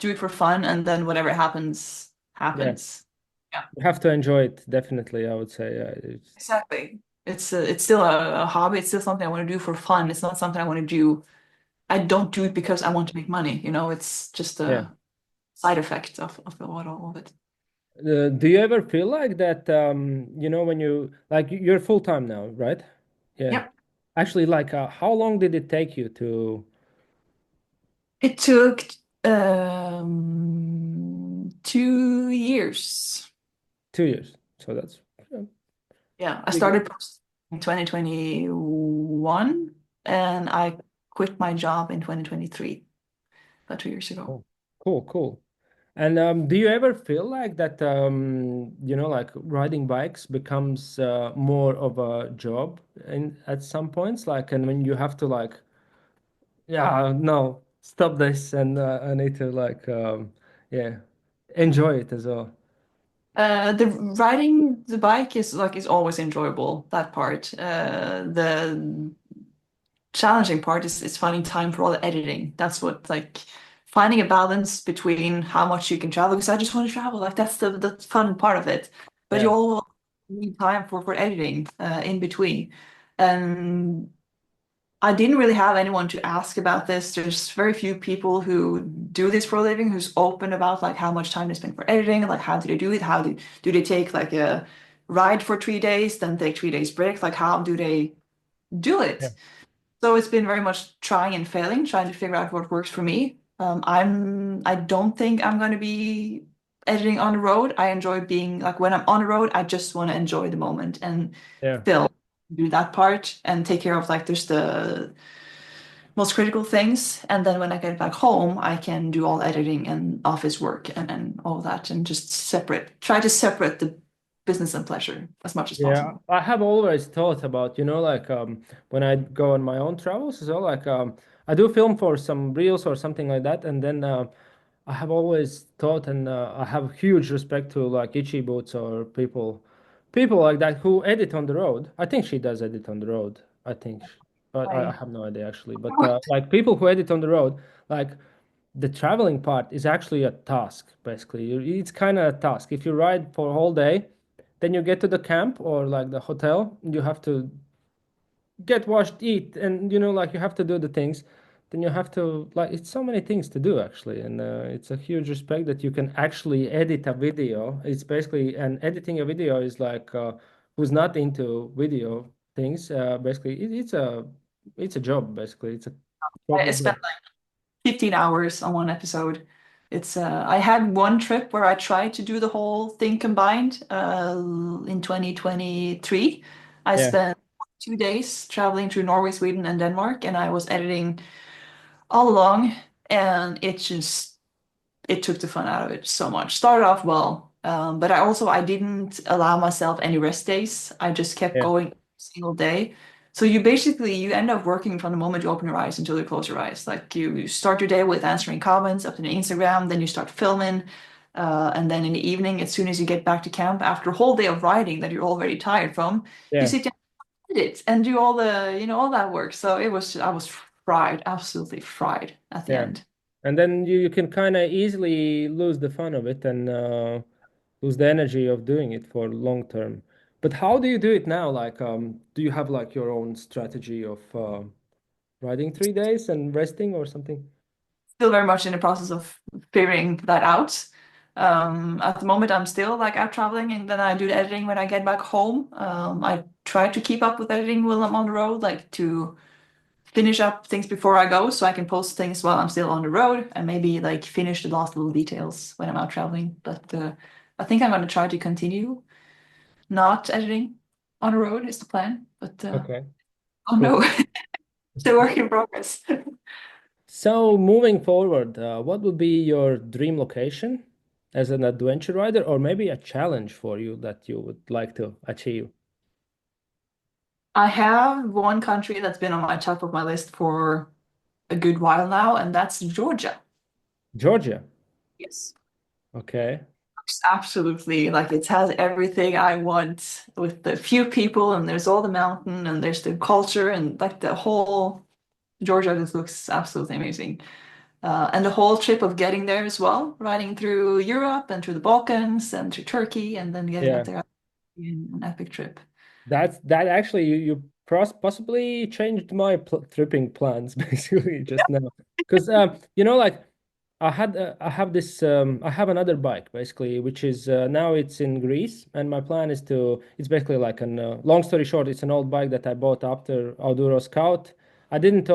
do it for fun, and then whatever happens, Yeah. happens. Yeah, You have to enjoy it, definitely, I would say. exactly. It's still a hobby. It's still something I want to do for fun. It's not something I want to do. I don't do it because I want to make money. It's just Yeah. a side effect of all of it. Do you ever feel like that, when you like you're full time now, right? Yeah. Yep. Actually, like how long did it take you to It took 2 years. 2 years? So that's Yeah, I You go. started in 2021 and I quit my job in 2023, about 2 years ago. Oh, cool, cool. And do you ever feel like that, like riding bikes becomes more of a job in at some points, like, and when you have to like, yeah, no, stop this, and I need to like, yeah, enjoy it as well. The riding the bike is always enjoyable, that part. The challenging part is finding time for all the editing. That's what like finding a balance between how much you can travel, because I just want to travel. Like that's the fun part of it. But you Yeah, all need time for editing in between. And I didn't really have anyone to ask about this. There's very few people who do this for a living who's open about like how much time they spend for editing, like how do they do it? Do they take like a ride for 3 days, then take 3 days break? Like how do they do yeah, it? So it's been very much trying and failing, trying to figure out what works for me. I don't think I'm going to be editing on the road. I enjoy being like when I'm on the road, I just want to enjoy the moment and yeah. film, do that part and take care of like there's the most critical things. And then when I get back home, I can do all editing and office work and all that and just try to separate the business and pleasure as much as Yeah, possible. I have always thought about, like when I go on my own travels as well, like I do film for some reels or something like that, and then I have always thought, and I have huge respect to like Itchy Boots or people like that who edit on the road. I think she does edit on the road. I think, but I I have no idea actually. But like people who edit on the road, like the traveling part is actually a task, basically. It's kind of a task. If you ride for a whole day, then you get to the camp or like the hotel, you have to get washed, eat, and like you have to do the things. Then you have to like it's so many things to do actually, and it's a huge respect that you can actually edit a video. It's basically and editing a video is like who's not into video things. Basically, it's a job. Basically, it's a proper I job. spent 15 hours on one episode. It's I had one trip where I tried to do the whole thing combined in 2023. I Yeah, spent 2 days traveling through Norway, Sweden, and Denmark, and I was editing all along, and it took the fun out of it so much. Started off well, but I didn't allow myself any rest days. I just kept yeah, going every single day. So you end up working from the moment you open your eyes until you close your eyes. Like you start your day with answering comments up to the Instagram, then you start filming, and then in the evening, as soon as you get back to camp after a whole day of riding that you're already tired from, you yeah. sit down and edit and do all the all that work. So I was fried, absolutely fried at the Yeah. end. And then you can kind of easily lose the fun of it and lose the energy of doing it for long term. But how do you do it now? Like, do you have like your own strategy of riding 3 days and resting or something? Still very much in the process of figuring that out. At the moment, I'm still like out traveling, and then I do the editing when I get back home. I try to keep up with editing while I'm on the road, like to finish up things before I go, so I can post things while I'm still on the road, and maybe like finish the last little details when I'm out traveling. But I think I'm going to try to continue not editing on the road is the plan. But Okay, oh cool. no, it's a work in progress. So moving forward, what would be your dream location as an adventure rider, or maybe a challenge for you that you would like to achieve? I have one country that's been on my top of my list for a good while now, and that's Georgia. Georgia. Yes. Okay. Absolutely. Like it has everything I want with the few people, and there's all the mountain, and there's the culture, and like the whole Georgia just looks absolutely amazing. And the whole trip of getting there as well, riding through Europe and through the Balkans and through Turkey, and then getting up Yeah. there in an epic trip. That actually you possibly changed my tripping plans basically just now because like I have this I have another bike basically which is now it's in Greece and my plan is to it's basically like an long story short it's an old bike that I bought after Auduro Scout. I didn't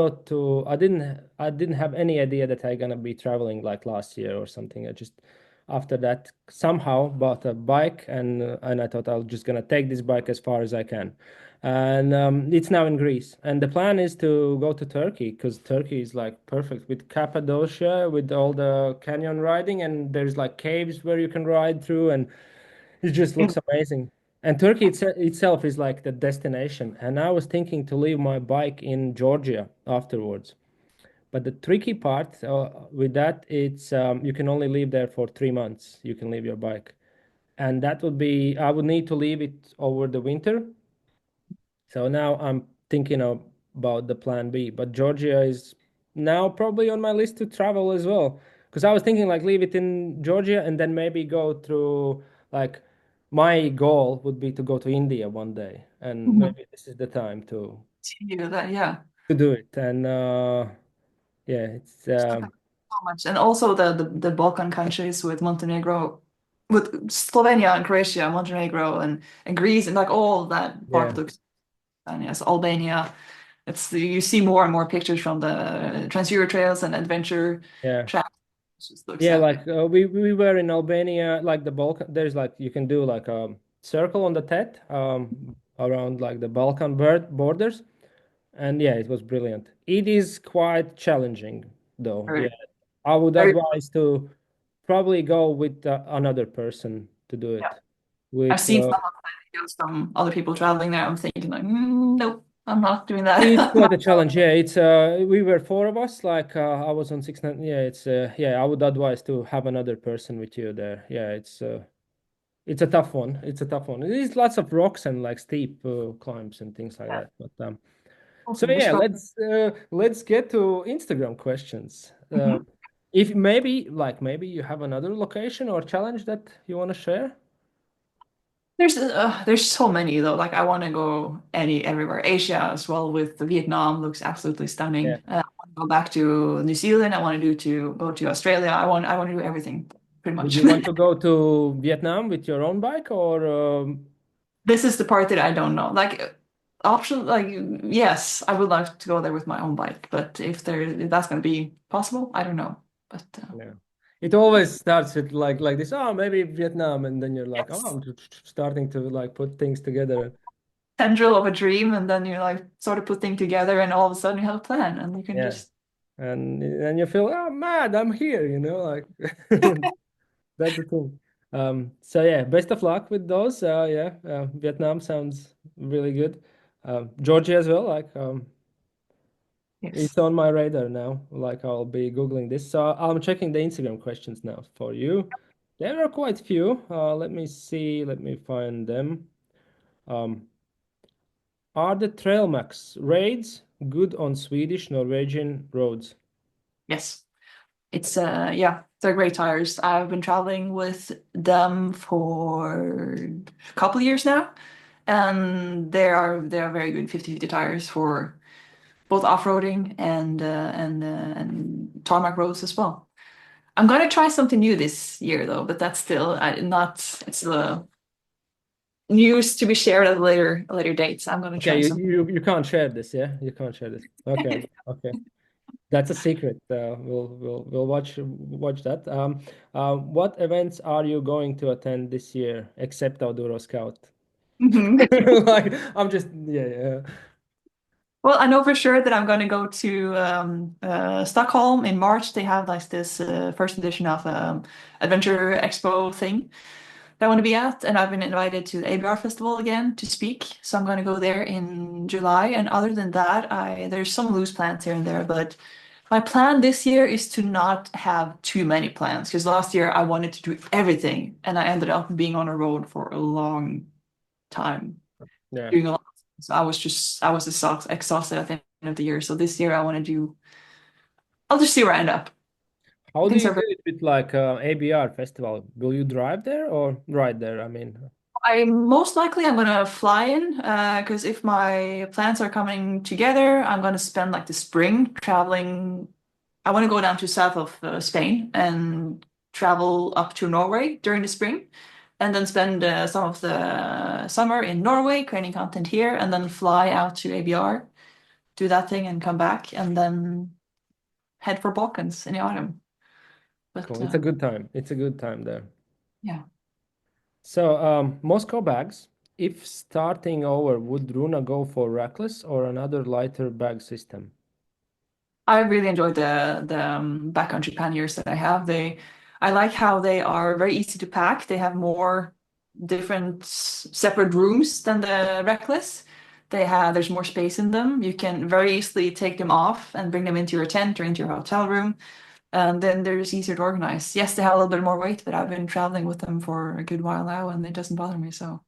have any idea that I'm gonna be traveling like last year or something. I just after that, somehow bought a bike, and I thought I'll just gonna take this bike as far as I can. And it's now in Greece. And the plan is to go to Turkey because Turkey is like perfect with Cappadocia, with all the canyon riding, and there's like caves where you can ride through, and it just looks amazing. And Turkey itself is like the destination. And I was thinking to leave my bike in Georgia afterwards. But the tricky part with that, it's you can only live there for 3 months. You can leave your bike, and that would be I would need to leave it over the winter. So now I'm thinking about the plan B. But Georgia is now probably on my list to travel as well, because I was thinking like leave it in Georgia and then maybe go through like my goal would be to go to India one day, and Mhm. maybe this is the time Yeah, that, yeah. to do it. And yeah, it's So much. And also the Balkan countries with Montenegro, with Slovenia and Croatia, Montenegro and Greece, and like all that part yeah. looks, and yes, Albania. You see more and more pictures from the Trans-Euro trails and adventure Yeah. tracks. It just looks Yeah, epic. like we were in Albania, like the Balkan. There's like you can do like a circle on the TET around like the Balkan borders, and yeah, it was brilliant. It is quite challenging though. Yeah, Very, I would very, advise to probably go with another person to do yeah. it. I've With seen some of the videos from other people traveling there. I'm thinking like, nope, I'm not doing it's that. quite a challenge. Yeah, it's we were four of us. Like I was on 6 9. Yeah, it's yeah. I would advise to have another person with you there. Yeah, it's a tough one. It's a tough one. There's lots of rocks and like steep climbs and things like Yeah. that. But Oh, so fingers yeah, crossed. let's get to Instagram questions. Mhm. If maybe you have another location or challenge that you want to share. There's so many though. Like I want to go everywhere. Asia as well with Vietnam looks absolutely Yeah. stunning. I want to go back to New Zealand. I want to go to Australia. I want to do everything pretty Would much. you want to go to Vietnam with your own bike or This is the part that I don't know. Like option, like yes, I would like to go there with my own bike, but if that's going to be possible, I don't know. But yeah. It always starts with like this, oh, maybe Vietnam, and then you're like, oh, yes, I'm just starting to like put things together. tendril of a dream, and then you like sort of put things together, and all of a sudden you have a plan, and you can Yeah. just And you feel, oh, mad, I'm here, like that's the thing. So yeah, best of luck with those. Yeah, Vietnam sounds really good. Georgia as well. Like, yes. it's on my radar now. Like, I'll be Googling this. So I'm checking the Instagram questions now for you. There are quite few. Let me see. Let me find them. Um, are the Trail Max raids good on Swedish, Norwegian roads? Yes. It's yeah, they're great tires. I've been traveling with them for a couple years now, and they are very good 50/50 tires for both off-roading and tarmac roads as well. I'm gonna try something new this year though, but that's still not it's news to be shared at a later date. So I'm gonna Okay, try you, some. you can't share this, yeah? You can't share this. Okay, okay. That's a secret. We'll watch that. What events are you going to attend this year except Outdoor Scout? Mhm. Like I'm just yeah, yeah. Well, I know for sure that I'm going to go to Stockholm in March. They have like this first edition of Adventure Expo thing that I want to be at, and I've been invited to the ABR Festival again to speak. So I'm going to go there in July. And other than that, I there's some loose plans here and there, but my plan this year is to not have too many plans because last year I wanted to do everything, and I ended up being on a road for a long time Yeah. doing a lot. So I was exhausted at the end of the year. So this year I want to do. I'll just see where I end up. How do Things you are do very. it with like ABR festival? Will you drive there or ride there? I mean, I most likely I'm gonna fly in because if my plans are coming together, I'm gonna spend like the spring traveling. I want to go down to south of Spain and travel up to Norway during the spring, and then spend some of the summer in Norway creating content here, and then fly out to ABR, do that thing, and come back, and then head for Balkans in the autumn. But Cool. It's a good time. It's a good time there. yeah. So, Moscow bags. If starting over, would Runa go for rackless or another lighter bag system? I really enjoyed the backcountry panniers that I have. I like how they are very easy to pack. They have more different separate rooms than the Reckless. There's more space in them. You can very easily take them off and bring them into your tent or into your hotel room, and then they're just easier to organize. Yes, they have a little bit more weight, but I've been traveling with them for a good while now, and it doesn't bother me, so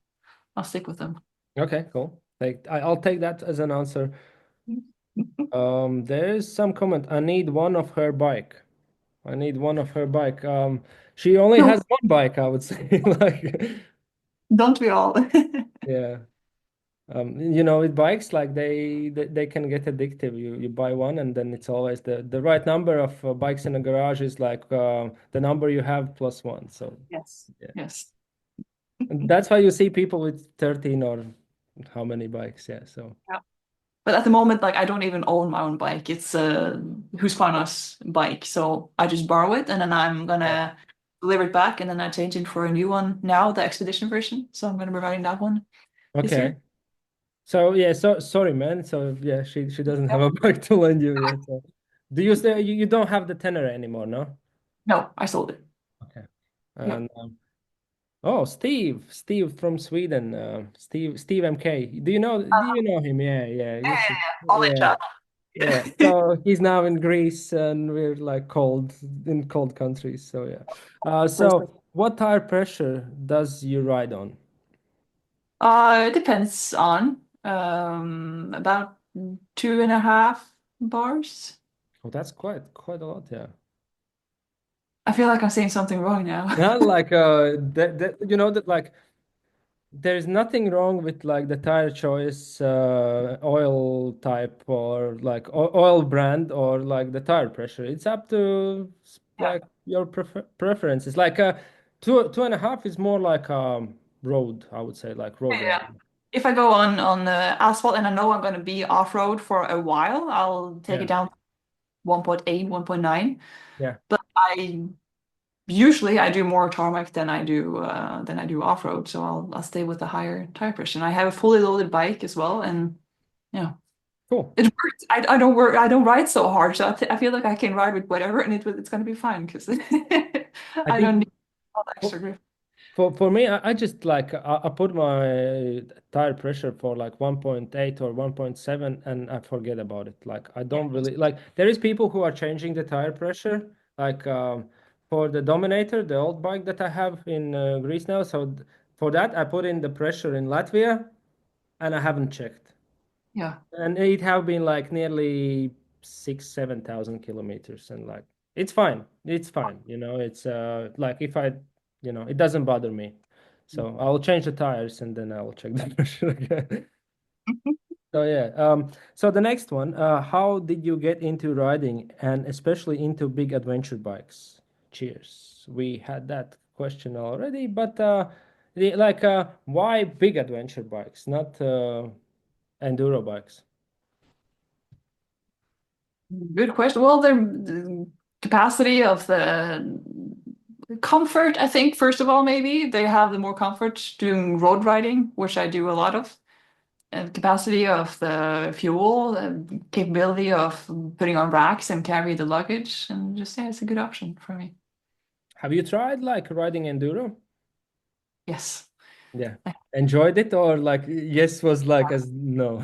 I'll stick with them. Okay, cool. I'll take that as an answer. There is some comment. I need one of her bike. I need one of her bike. She only No, has one bike, I would say. Like, don't we all? yeah. With bikes, like they can get addictive. You buy one, and then it's always the right number of bikes in a garage is like the number you have plus one. So Yes, yeah, yes. and that's why you see people with 13 or how many bikes. Yeah. So But at the moment, like I don't even own my own bike. It's Husqvarna's bike, so I just borrow it, and then I'm yeah. gonna deliver it back, and then I change it for a new one now, the expedition version. So I'm gonna be riding that one this Okay. year. So yeah. So sorry, man. So yeah, she doesn't have Yep. a bike to lend you yet. So do you still you don't have the tenor anymore, no? No, I sold it. Okay. Yep. And oh, Steve from Sweden, Steve MK. Do you know him? Yeah, yeah. Yeah, He's yeah, yeah. All in yeah, chat. yeah. Yeah. So he's now in Greece, and we're like cold in cold countries. So yeah. Perfect. So what tire pressure does you ride on? It depends on about 2.5 bars. Oh, that's quite a lot. Yeah. I feel like I'm saying something wrong now. Yeah, like that you know that like there's nothing wrong with like the tire choice, oil type, or like oil brand, or like the tire pressure. It's up to Yeah. like your preferences. Like two and a half is more like road, I would say, like road Yeah. riding. If I go on asphalt and I know I'm going to be off road for a while, I'll take it Yeah, down to 1.8, 1.9. yeah, But I usually I do more tarmac than I do off road, so I'll stay with the higher tire pressure. And I have a fully loaded bike as well, and yeah, cool. it works. I don't ride so hard, so I feel like I can ride with whatever, and it's going to be fine because I I don't think need all the extra grip. for me, I just like I put my tire pressure for like 1.8 or 1.7, and I forget about it. Like I Yeah. don't really like there is people who are changing the tire pressure like for the Dominator, the old bike that I have in Greece now. So for that I put in the pressure in Latvia, and I haven't checked. Yeah. And it have been like nearly 7,000 kilometers, and like it's fine. It's fine. It's like if it doesn't bother me. So I'll change the tires and then I'll check the pressure again. So yeah. So the next one, how did you get into riding and especially into big adventure bikes? Cheers. We had that question already, but why big adventure bikes, not enduro bikes? Good question. Well, the capacity of the comfort, I think, first of all, maybe they have the more comfort doing road riding, which I do a lot of. And capacity of the fuel, capability of putting on racks and carry the luggage, and just yeah, it's a good option for me. Have you tried like riding enduro? Yes. Yeah. Enjoyed it, or like yes was like as no.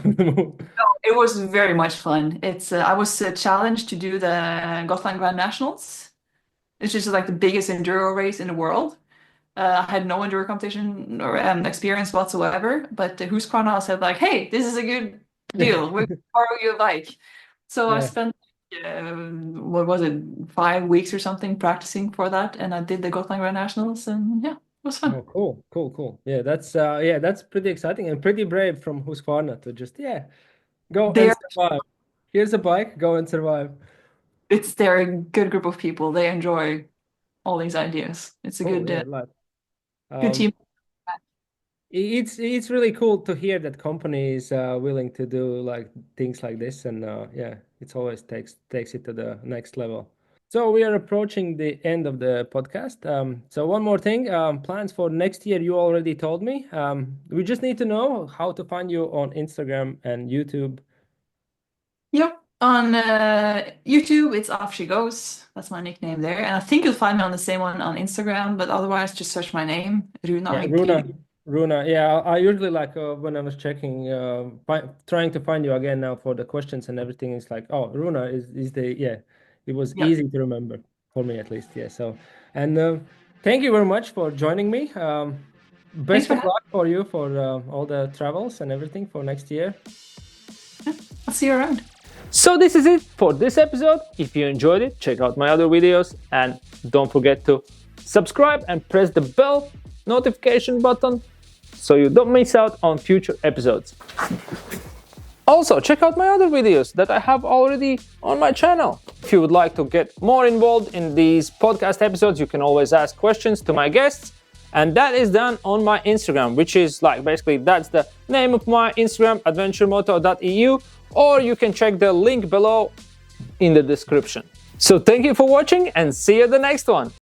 It was very much fun. I was challenged to do the Gotland Grand Nationals, which is like the biggest enduro race in the world. I had no enduro competition or experience whatsoever, but Husqvarna said like, "Hey, this is a good deal. We'll borrow you a bike." So I Yeah. spent what was it, 5 weeks or something practicing for that, and I did the Gotland Grand Nationals, and yeah, it was Oh, fun. cool, cool, cool. Yeah, that's pretty exciting and pretty brave from Husqvarna to just go and They're survive. Here's a bike, go and survive. they're a good group of people. They enjoy all these ideas. It's a Cool, good yeah, like good um team. it's really cool to hear that companies willing to do like things like this, and yeah, it's always takes it to the next level. So we are approaching the end of the podcast. So one more thing, plans for next year, you already told me. We just need to know how to find you on Instagram and YouTube. Yep. On YouTube, it's Off She Goes. That's my nickname there. And I think you'll find me on the same one on Instagram, but otherwise just search my name, Runa Yeah, with Runa. P. Runa. Yeah, I usually like when I was checking, trying to find you again now for the questions and everything. It's like, oh, Runa is the yeah. It was Yep. easy to remember for me at least. Yeah. So, and thank you very much for joining me. Thanks Best for of having luck for you for all the travels and everything for next year. me. I'll see you around. So this is it for this episode. If you enjoyed it, check out my other videos and don't forget to subscribe and press the bell notification button so you don't miss out on future episodes. Also, check out my other videos that I have already on my channel. If you would like to get more involved in these podcast episodes, you can always ask questions to my guests. And that is done on my Instagram, which is like basically that's the name of my Instagram, adventuremoto.eu, or you can check the link below in the description. So thank you for watching and see you at the next one.